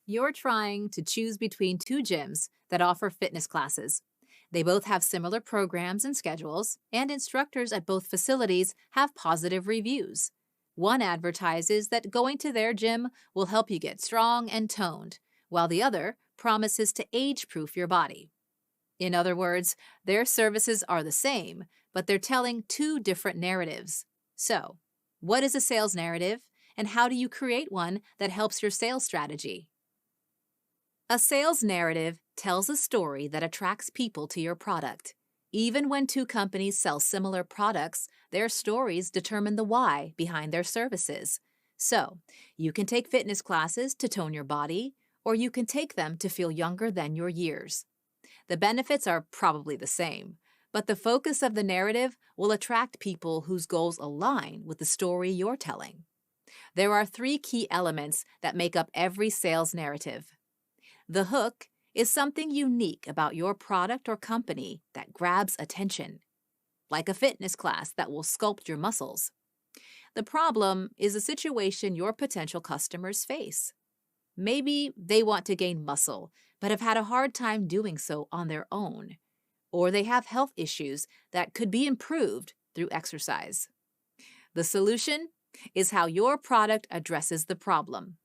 You're trying to choose between two gyms that offer fitness classes. They both have similar programs and schedules, and instructors at both facilities have positive reviews. One advertises that going to their gym will help you get strong and toned, while the other promises to age proof your body. In other words, their services are the same, but they're telling two different narratives. So, what is a sales narrative, and how do you create one that helps your sales strategy? A sales narrative tells a story that attracts people to your product. Even when two companies sell similar products, their stories determine the why behind their services. So, you can take fitness classes to tone your body, or you can take them to feel younger than your years. The benefits are probably the same, but the focus of the narrative will attract people whose goals align with the story you're telling. There are three key elements that make up every sales narrative. The hook is something unique about your product or company that grabs attention, like a fitness class that will sculpt your muscles. The problem is a situation your potential customers face. Maybe they want to gain muscle, but have had a hard time doing so on their own, or they have health issues that could be improved through exercise. The solution is how your product addresses the problem.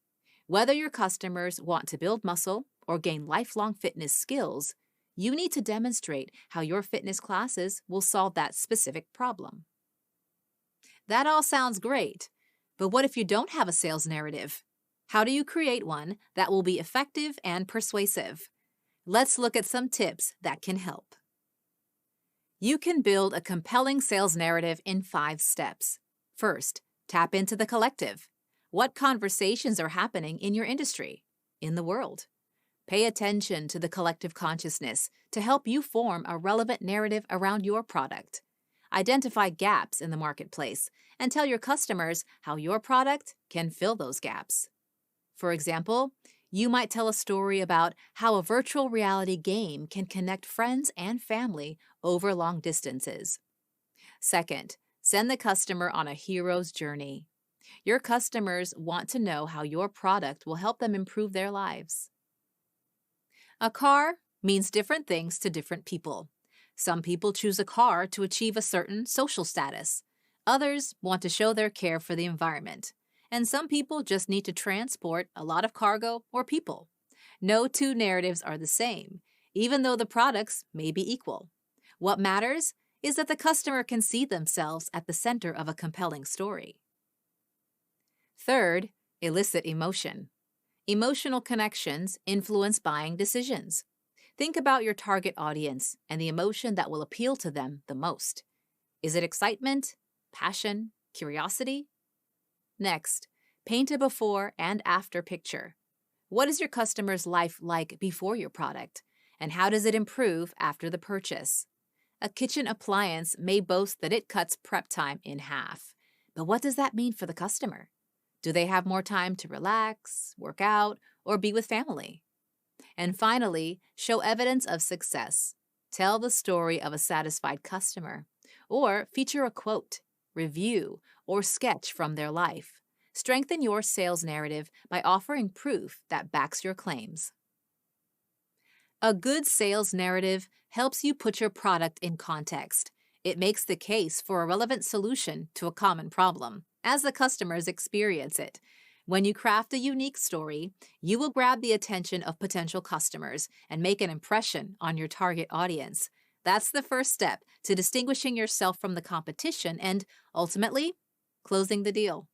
Whether your customers want to build muscle or gain lifelong fitness skills, you need to demonstrate how your fitness classes will solve that specific problem. That all sounds great, but what if you don't have a sales narrative? How do you create one that will be effective and persuasive? Let's look at some tips that can help. You can build a compelling sales narrative in 5 steps. First, tap into the collective. What conversations are happening in your industry, in the world? Pay attention to the collective consciousness to help you form a relevant narrative around your product. Identify gaps in the marketplace and tell your customers how your product can fill those gaps. For example, you might tell a story about how a virtual reality game can connect friends and family over long distances. Second, send the customer on a hero's journey. Your customers want to know how your product will help them improve their lives. A car means different things to different people. Some people choose a car to achieve a certain social status. Others want to show their care for the environment. And some people just need to transport a lot of cargo or people. No two narratives are the same, even though the products may be equal. What matters is that the customer can see themselves at the center of a compelling story. Third, elicit emotion. Emotional connections influence buying decisions. Think about your target audience and the emotion that will appeal to them the most. Is it excitement, passion, curiosity? Next, paint a before and after picture. What is your customer's life like before your product, and how does it improve after the purchase? A kitchen appliance may boast that it cuts prep time in half, but what does that mean for the customer? Do they have more time to relax, work out, or be with family? And finally, show evidence of success. Tell the story of a satisfied customer, or feature a quote, review, or sketch from their life. Strengthen your sales narrative by offering proof that backs your claims. A good sales narrative helps you put your product in context. It makes the case for a relevant solution to a common problem, as the customers experience it. When you craft a unique story, you will grab the attention of potential customers and make an impression on your target audience. That's the first step to distinguishing yourself from the competition and, ultimately, closing the deal.